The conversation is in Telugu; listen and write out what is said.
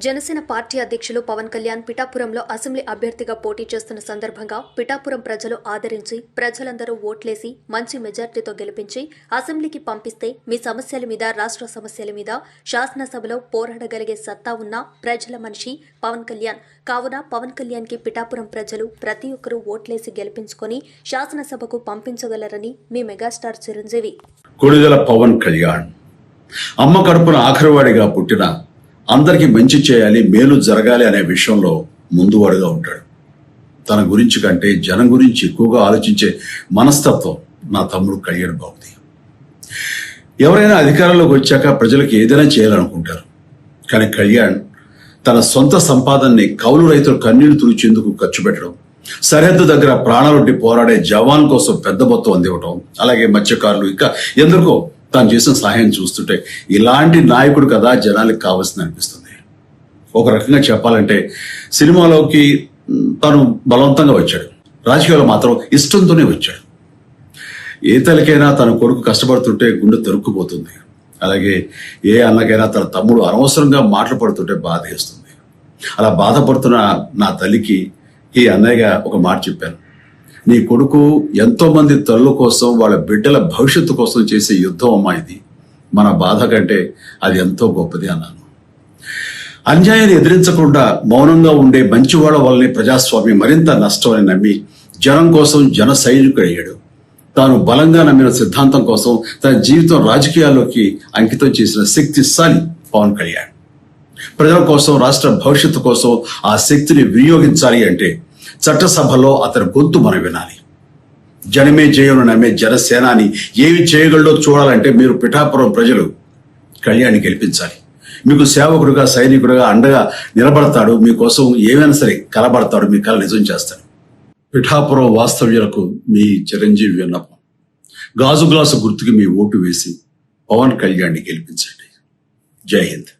జనసేన పార్టీ అధ్యక్షులు పవన్ కళ్యాణ్ పిఠాపురంలో అసెంబ్లీ అభ్యర్థిగా పోటీ చేస్తున్న సందర్భంగా పిఠాపురం ప్రజలు ఆదరించి ప్రజలందరూ ఓట్లేసి మంచి మెజార్టీతో గెలిపించి అసెంబ్లీకి పంపిస్తే మీ సమస్యల మీద రాష్ట్ర సమస్యల మీద శాసనసభలో పోరాడగలిగే సత్తా ఉన్న ప్రజల మనిషి పవన్ కళ్యాణ్. కావున పవన్ కళ్యాణ్ కి పిఠాపురం ప్రజలు ప్రతి ఒక్కరూ ఓట్లేసి గెలిపించుకొని శాసనసభకు పంపించగలరని మీ మెగాస్టార్ చిరంజీవి. కొడుదల పవన్ కళ్యాణ్ అమ్మ కడుపున ఆఖరివాడిగా పుట్టిన అందరికీ మంచి చేయాలి, మేలు జరగాలి అనే విషయంలో ముందువాడుగా ఉంటాడు. తన గురించి కంటే జనం గురించి ఎక్కువగా ఆలోచించే మనస్తత్వం నా తమ్ముడు కళ్యాణ్ బాబుది. ఎవరైనా అధికారంలోకి వచ్చాక ప్రజలకు ఏదైనా చేయాలనుకుంటారు. కానీ కళ్యాణ్ తన సొంత సంపాదనని కౌలు రైతులు కన్నీళ్లు తుడిచేందుకు ఖర్చు పెట్టడం, సరిహద్దు దగ్గర ప్రాణాలొడ్డి పోరాడే జవాన్ కోసం పెద్ద మొత్తం అందివ్వటం, అలాగే మత్స్యకారులు ఇంకా ఎందరికో తాను చేసిన సహాయం చూస్తుంటే ఇలాంటి నాయకుడు కదా జనాలకు కావాల్సింది అనిపిస్తుంది. ఒక రకంగా చెప్పాలంటే సినిమాలోకి తను బలవంతంగా వచ్చాడు, రాజకీయాలు మాత్రం ఇష్టంతోనే వచ్చాడు. ఏ తల్లికైనా తన కొడుకు కష్టపడుతుంటే గుండె తరుక్కుపోతుంది. అలాగే ఏ అన్నకైనా తన తమ్ముడు అనవసరంగా మాటలు పడుతుంటే బాధేస్తుంది. అలా బాధపడుతున్న నా తల్లికి ఈ అన్నయ్యగా ఒక మాట చెప్పాను. నీ కొడుకు ఎంతో మంది తల్లుల కోసం, వాళ్ళ బిడ్డల భవిష్యత్తు కోసం చేసే యుద్ధం అమ్మా ఇది. మన బాధ కంటే అది ఎంతో గొప్పది అన్నాను. అన్యాయాన్ని ఎదిరించకుండా మౌనంగా ఉండే మంచివాళ్ల వల్లనే ప్రజాస్వామ్యం మరింత నష్టమని నమ్మి జనం కోసం జన సైనికుడు అయ్యాడు. తాను బలంగా నమ్మిన సిద్ధాంతం కోసం తన జీవితం రాజకీయాల్లోకి అంకితం చేసిన శక్తిశాలి పవన్ కళ్యాణ్. ప్రజల కోసం, రాష్ట్ర భవిష్యత్తు కోసం ఆ శక్తిని వినియోగించాలి అంటే చట్టసభలో అతని గొంతు మనం వినాలి. జనమే జయను నమ్మే జనసేనాని ఏమి చేయగలడో చూడాలంటే మీరు పిఠాపురం ప్రజలు కళ్యాణ్ని గెలిపించాలి. మీకు సేవకుడుగా, సైనికుడుగా అండగా నిలబడతాడు. మీకోసం ఏమైనా సరే కలబడతాడు, మీ కల నిజం చేస్తాడు. పిఠాపురం వాస్తవ్యులకు మీ చిరంజీవి విన్నపం, గాజు గ్లాసు గుర్తుకి మీ ఓటు వేసి పవన్ కళ్యాణ్ని గెలిపించండి. జై హింద్.